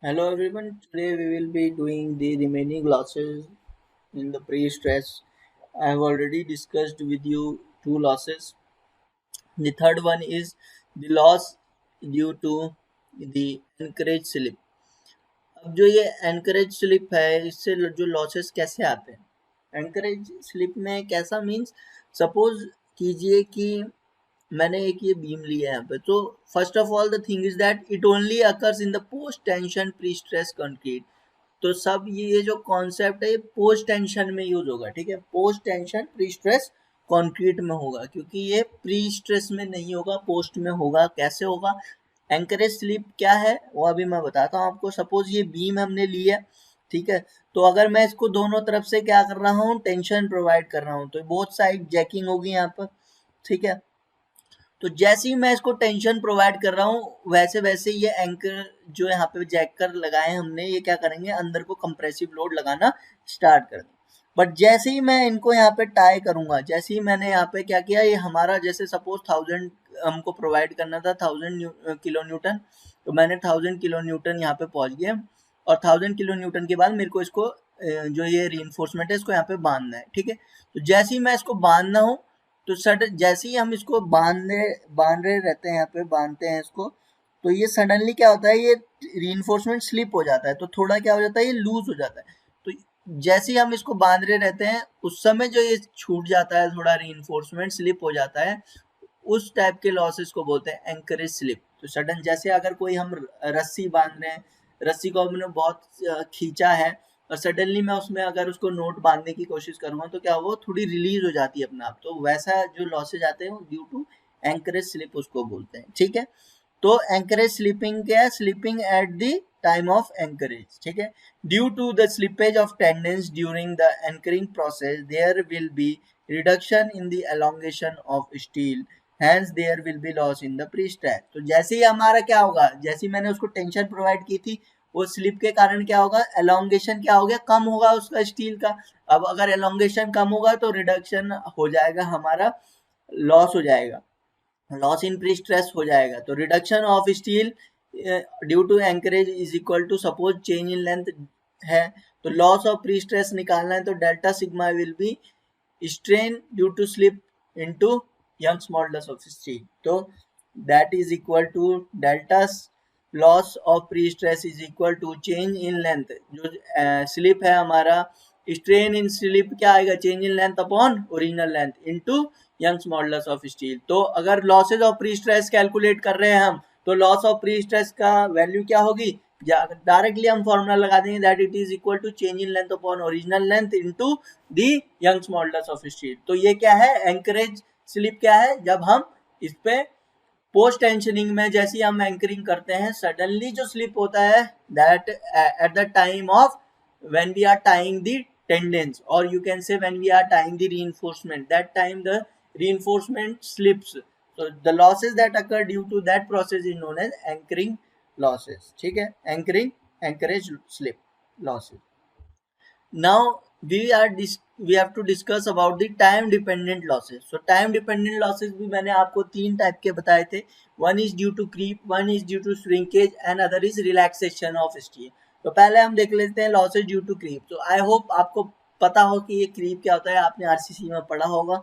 Hello everyone, today we will be doing the remaining losses in the pre-stress. I have already discussed with you two losses. The third one is the loss due to the anchorage slip. अब जो ये encourage slip है इससे जो losses कैसे आते हैं encourage slip में कैसा मीन्स सपोज कीजिए कि मैंने एक ये बीम लिया है यहाँ पे तो first of all the thing is that it only occurs in the post tension pre stress concrete तो सब ये जो कॉन्सेप्ट है ये पोस्ट टेंशन में यूज होगा ठीक है post tension pre stress concrete में होगा क्योंकि ये प्री स्ट्रेस में नहीं होगा पोस्ट में होगा कैसे होगा एंकरेज स्लिप क्या है वो अभी मैं बताता हूँ आपको सपोज ये बीम हमने लिया ठीक है तो अगर मैं इसको दोनों तरफ से क्या कर रहा हूँ टेंशन प्रोवाइड कर रहा हूँ तो बोथ साइड जैकिंग होगी यहाँ पर ठीक है तो जैसे ही मैं इसको टेंशन प्रोवाइड कर रहा हूँ वैसे वैसे ये एंकर जो यहाँ पे जैकर लगाए हमने ये क्या करेंगे अंदर को कंप्रेसिव लोड लगाना स्टार्ट कर दें बट जैसे ही मैं इनको यहाँ पे टाई करूंगा जैसे ही मैंने यहाँ पे क्या किया ये हमारा जैसे सपोज 1000 हमको प्रोवाइड करना था 1000 किलो न्यूटन तो मैंने 1000 किलो न्यूटन यहाँ पे पहुंच गया और 1000 किलो न्यूटन के बाद मेरे को इसको जो ये रीइंफोर्समेंट है इसको यहाँ पे बांधना है ठीक है तो जैसे ही मैं इसको बांधना हूँ तो सडन जैसे ही हम इसको बांध रहे रहते हैं यहाँ पे बांधते हैं इसको तो ये सडनली क्या होता है ये रीइंफोर्समेंट स्लिप हो जाता है तो थोड़ा क्या हो जाता है ये लूज हो जाता है तो जैसे ही हम इसको बांध रहे रहते हैं उस समय जो ये छूट जाता है थोड़ा रीइंफोर्समेंट स्लिप हो जाता है उस टाइप के लॉसेस को बोलते हैं एंकरेज स्लिप तो सडन जैसे अगर कोई हम रस्सी बांध रहे हैं रस्सी को हमने बहुत खींचा है और सडनली मैं उसमें अगर उसको नोट बांधने की कोशिश करूंगा तो क्या होगा थोड़ी रिलीज हो जाती है अपने आप तो वैसा जो लॉसेज आते हैं ड्यू टू एंकरेज स्लिप उसको बोलते हैं ठीक है तो एंकरेज स्लिपिंग क्या है slipping at the time of anchorage ठीक है due to the slippage of tendons during the anchoring process there will be reduction in the elongation of steel hence there will be loss in the prestress तो जैसे ही हमारा क्या होगा जैसे ही मैंने उसको टेंशन प्रोवाइड की थी वो स्लिप के कारण क्या होगा एलोंगेशन क्या हो गया कम होगा उसका स्टील का अब अगर एलोंगेशन कम होगा तो रिडक्शन हो जाएगा हमारा लॉस हो जाएगा लॉस इन प्री स्ट्रेस हो जाएगा तो reduction of steel due to anchorage is equal to suppose change in length है तो लॉस ऑफ प्री स्ट्रेस निकालना है तो delta sigma will be strain due to slip into Young's modulus of steel. तो that is equal to delta loss of pre-stress is equal to change in length. जो slip है हमारा strain in slip क्या आएगा change in length upon original length into Young's modulus of steel. तो अगर losses of pre-stress calculate कर रहे हैं हम तो loss of pre-stress का value क्या होगी डायरेक्टली हम फॉर्मूला लगा देंगे that it is equal to change in length upon original length into the Young's modulus of steel तो ये क्या है एंकरेज स्लिप क्या है जब हम इस पे पोस्ट टेंशनिंग में जैसे हम एंकरिंग करते हैं सडनली जो स्लिप होता है that at the time of when we are tying the tendons और you can say when we are tying the reinforcement that time the reinforcement slips so the losses that occur due to that process is known as anchoring losses ठीक है anchoring anchorage slip losses now we have to discuss about the time dependent losses so time dependent losses भी मैंने आपको तीन type के बताए थे one is due to creep one is due to shrinkage and other is relaxation of steel तो पहले हम देख लेते हैं losses due to creep तो आई होप आपको पता हो कि ये क्रीप क्या होता है आपने आरसीसी में पढ़ा होगा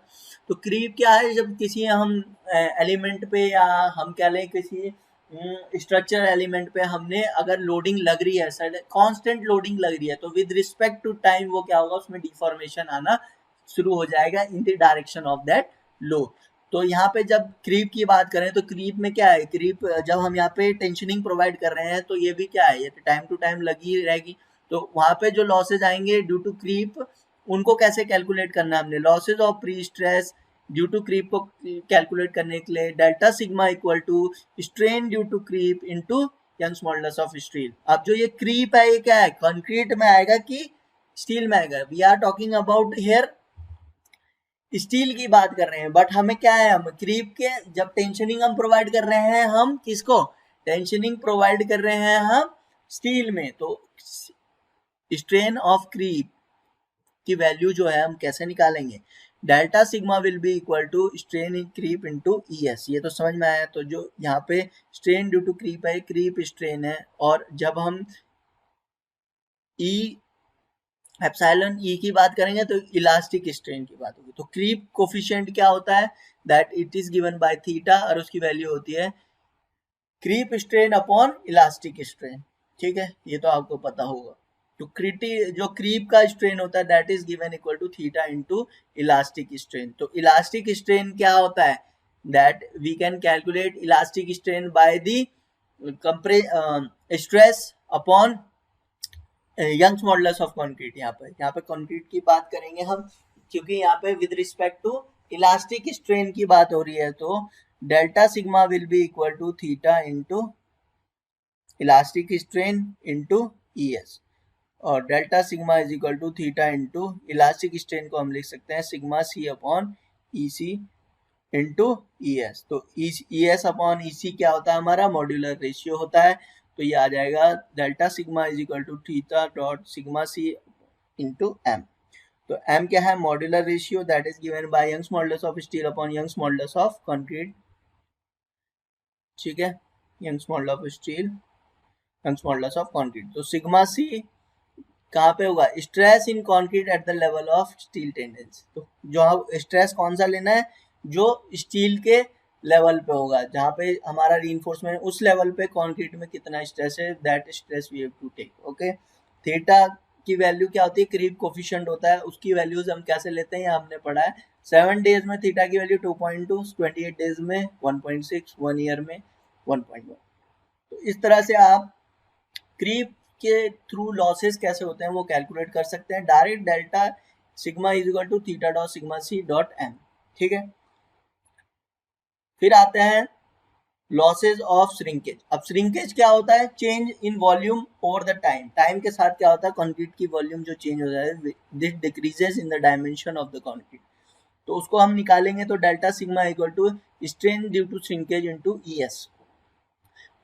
तो क्रीप क्या है जब किसी हम एलिमेंट पे या हम कह लें किसी स्ट्रक्चर एलिमेंट पे हमने अगर लोडिंग लग रही है सर कांस्टेंट लोडिंग लग रही है तो विद रिस्पेक्ट टू टाइम वो क्या होगा उसमें डिफॉर्मेशन आना शुरू हो जाएगा in the direction of that load तो यहाँ पे जब क्रीप की बात करें तो क्रीप में क्या है क्रीप जब हम यहाँ पे टेंशनिंग प्रोवाइड कर रहे हैं तो ये भी क्या है ये टाइम टू टाइम लगी रहेगी तो वहां पे जो लॉसेज आएंगे ड्यू टू क्रीप उनको कैसे कैलकुलेट करना है हमने losses of prestress due to creep को कैलकुलेट करने के लिए delta sigma equal to strain due to creep into Young's modulus of steel अब जो ये क्रीप है ये क्या है कंक्रीट में आएगा कि स्टील में आएगा we are talking about here steel की बात कर रहे हैं बट हमें क्या है हम क्रीप के जब टेंशनिंग हम प्रोवाइड कर रहे हैं हम किसको टेंशनिंग प्रोवाइड कर रहे हैं हम स्टील में तो स्ट्रेन ऑफ क्रीप की वैल्यू जो है हम कैसे निकालेंगे delta sigma will be equal to strain in creep into E S ये तो समझ में आया तो जो यहाँ पे स्ट्रेन ड्यू टू क्रीप है क्रीप स्ट्रेन है और जब हम ई एप्सिलॉन ई की बात करेंगे तो इलास्टिक स्ट्रेन की बात होगी। तो क्रीप कोफिशिएंट क्या होता है, that it is given by theta और उसकी वैल्यू होती है creep strain upon elastic strain. ठीक है, ये तो आपको पता होगा। तो जो क्रीप का स्ट्रेन होता है that is given equal to theta into elastic strain. तो इलास्टिक स्ट्रेन क्या होता है, that we can calculate elastic strain by the stress upon Young's modulus of concrete. यहाँ पे कंक्रीट की बात करेंगे हम, क्योंकि यहाँ पे with respect to elastic strain की बात हो रही है। तो delta sigma will be equal to theta into elastic strain into E S, और delta sigma is equal to theta into elastic strain को हम लिख सकते हैं sigma C upon E C into E S. तो ई एस अपॉन ई सी क्या होता है, हमारा मॉड्यूलर रेशियो होता है। तो ये आ जाएगा delta sigma is equal to theta dot sigma C into M. तो एम क्या है, modular ratio, that is given by Young's modulus of steel upon Young's modulus of concrete. ठीक है, Young's modulus of steel, Young's modulus of concrete. तो sigma C कहाँ पे होगा, stress in concrete at the level of steel tendency. तो जो stress कौन सा लेना है, जो स्टील के लेवल पे होगा, जहाँ पे हमारा रीइंफोर्समेंट उस लेवल पे कंक्रीट में कितना स्ट्रेस है, that stress we have to take. Okay, theta की वैल्यू क्या होती है, क्रीप कोफिशिएंट होता है, उसकी वैल्यूज हम कैसे लेते हैं, हमने पढ़ा है 7 डेज में थीटा की वैल्यू 2.2, 28 डेज में 1.6, 1 ईयर में 1.1। तो इस तरह से आप क्रीप के थ्रू लॉसेस कैसे होते हैं वो कैलकुलेट कर सकते हैं। Direct delta sigma is equal to theta dot sigma C dot M. ठीक है, फिर आते हैं लॉसेज ऑफ श्रिंकेज। अब श्रिंकेज क्या होता है, change in volume over the time. Time के साथ क्या होता है, कंक्रीट की वॉल्यूम जो चेंज हो जाए, this decreases in the dimension of the concrete. तो उसको हम निकालेंगे तो delta sigma equal to strain due to shrinkage into E S.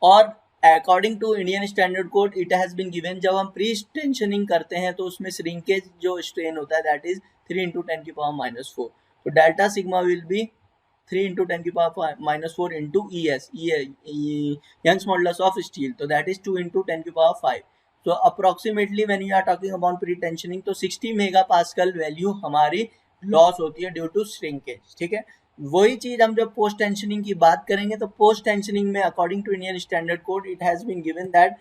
और according to Indian standard code it has been given, जब हम प्री टेंशनिंग करते हैं तो उसमें श्रिंकेज जो स्ट्रेन होता है दैट इज 3 इंटू 10 की पावर -4। तो delta sigma will be 3 into 10 की power -4 into E S, Young's modulus of steel, तो दैट इज 2 इंटू 10 की पावर 5। तो approximately when you are talking about pretensioning तो 60 मेगा पास्कल वैल्यू हमारी loss होती है ड्यू टू श्रिंकेज। ठीक है, वही चीज हम जब पोस्ट टेंशनिंग की बात करेंगे तो पोस्ट टेंशनिंग में according to Indian standard code it has been given that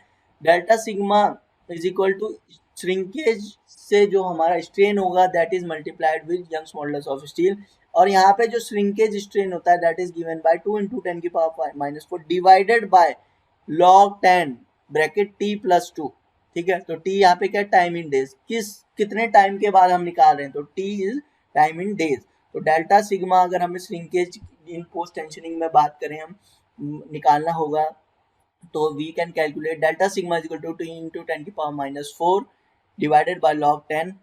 delta sigma is equal to shrinkage से जो हमारा स्ट्रेन होगा that is multiplied with Young's modulus of steel. और यहाँ पे जो श्रिंकेज स्ट्रेन होता है that is given by 2 into 10 की power -4 divided by log 10 bracket t plus 2। ठीक है, तो t यहाँ पे क्या, टाइम इन डेज, कितने टाइम के बाद हम निकाल रहे हैं, तो t is time in days. तो डेल्टा सिग्मा अगर हमें श्रिंकेज इन पोस्ट टेंशनिंग में बात करें हम निकालना होगा तो we can calculate delta sigma is equal to 2 into 10 की power -4 divided by log 10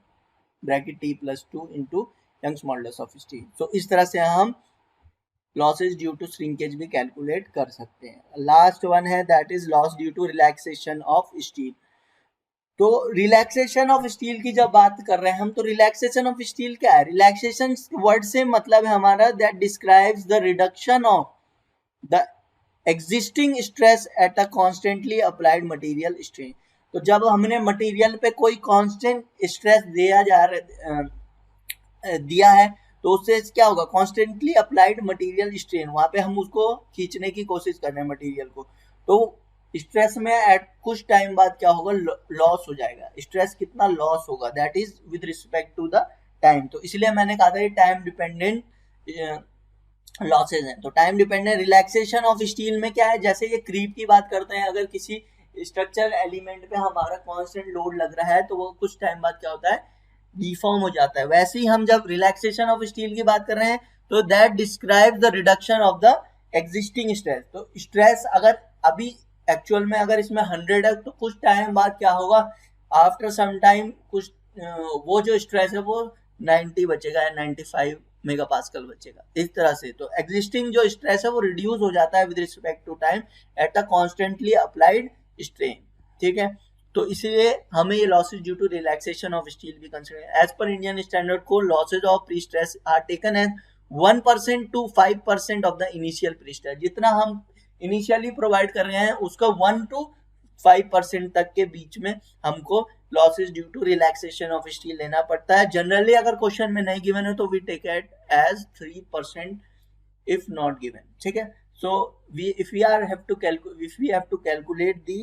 bracket t plus 2 into Young's modulus of steel. तो इस तरह से हम लॉसेज ड्यू टू श्रिंकेज भी कैलकुलेट कर सकते हैं। लास्ट वन है that is loss due to relaxation of steel. तो रिलैक्सेशन ऑफ स्टील की जब बात कर रहे हैं हम, तो रिलैक्सेशन ऑफ स्टील क्या है, रिलैक्सेशन वर्ड से मतलब है हमारा that describes the reduction of the existing stress eight a constantly applied material strain. तो जब हमने मटेरियल पे कोई कांस्टेंट स्ट्रेस दिया है तो उससे क्या होगा, कॉन्स्टेंटली अप्लाइड मटेरियल स्ट्रेन, वहां पे हम उसको खींचने की कोशिश कर रहे हैं मटेरियल को, तो स्ट्रेस में एट कुछ टाइम बाद क्या होगा, लॉस हो जाएगा। स्ट्रेस कितना लॉस होगा, that is with respect to the time. तो इसलिए मैंने कहा था ये टाइम डिपेंडेंट लॉसेज हैं। तो time dependent relaxation of steel में क्या है, जैसे ये क्रीप की बात करते हैं, अगर किसी स्ट्रक्चर एलिमेंट पे हमारा कांस्टेंट लोड लग रहा है तो वो कुछ टाइम बाद क्या होता है, डिफॉर्म हो जाता है। वैसे ही हम जब रिलैक्सेशन ऑफ स्टील की बात कर रहे हैं तो that describe the reduction of the existing stress. तो स्ट्रेस अगर अभी एक्चुअल में अगर इसमें 100 है तो कुछ टाइम बाद क्या होगा, आफ्टर सम टाइम कुछ वो जो स्ट्रेस है वो 90 बचेगा या 95 मेगा पास्कल बचेगा, इस तरह से। तो एग्जिस्टिंग जो स्ट्रेस है वो रिड्यूस हो जाता है with respect to time at a constantly applied strain. ठीक है, तो इसलिए हमें ये losses due to relaxation of steel भी कंसीडर। एज पर इंडियन स्टैंडर्ड को losses of prestress are taken as 1% to 5% of the initial prestress. जितना हम इनिशियली प्रोवाइड कर रहे हैं उसका 1 to 5% तक के बीच में हमको losses due to relaxation of steel लेना पड़ता है। जनरली अगर क्वेश्चन में नहीं गिवन है तो we take it as 3% if not given, ठीक है। so if we have to calculate the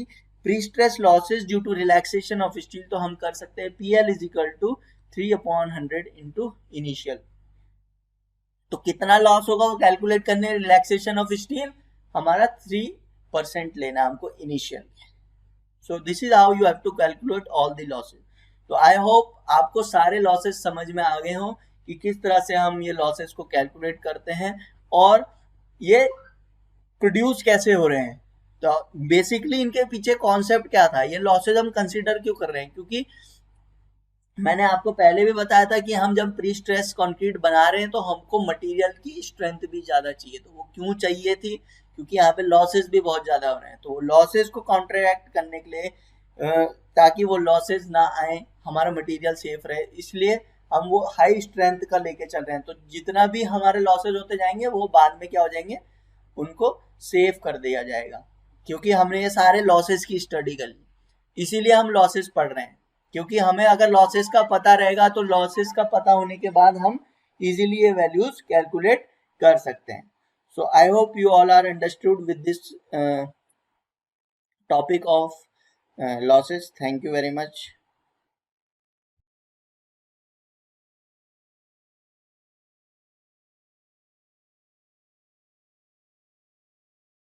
pre-stress losses due to relaxation of steel, तो हम कर सकते हैं PL is equal to 3/100 into initial। तो कितना लॉस होगा वो कैलकुलेट करने, रिलैक्सेशन ऑफ स्टील हमारा 3% लेना हमको initial. So this is how you have to calculate all the losses. तो आई होप आपको सारे लॉसेस समझ में आ गए हो कि किस तरह से हम ये लॉसेस को कैलकुलेट करते हैं और ये प्रोड्यूस कैसे हो रहे हैं। तो बेसिकली इनके पीछे कॉन्सेप्ट क्या था, ये लॉसेस हम कंसीडर क्यों कर रहे हैं, क्योंकि मैंने आपको पहले भी बताया था कि हम जब प्री स्ट्रेस कंक्रीट बना रहे हैं तो हमको मटेरियल की स्ट्रेंथ भी ज़्यादा चाहिए। तो वो क्यों चाहिए थी, क्योंकि यहाँ पे लॉसेस भी बहुत ज़्यादा हो रहे हैं। तो लॉसेस को कॉन्ट्रैक्ट करने के लिए ताकि वो लॉसेस ना आए, हमारा मटेरियल सेफ रहे, इसलिए हम वो हाई स्ट्रेंथ का लेके चल रहे हैं। तो जितना भी हमारे लॉसेस होते जाएंगे वो बाद में क्या हो जाएंगे, उनको सेव कर दिया जाएगा, क्योंकि हमने ये सारे लॉसेस की स्टडी कर ली, इसीलिए हम लॉसेस पढ़ रहे हैं। क्योंकि हमें अगर लॉसेस का पता रहेगा तो लॉसेस का पता होने के बाद हम इजीली ये वैल्यूज कैलकुलेट कर सकते हैं। So I hope you all are understood with this topic of losses. Thank you very much.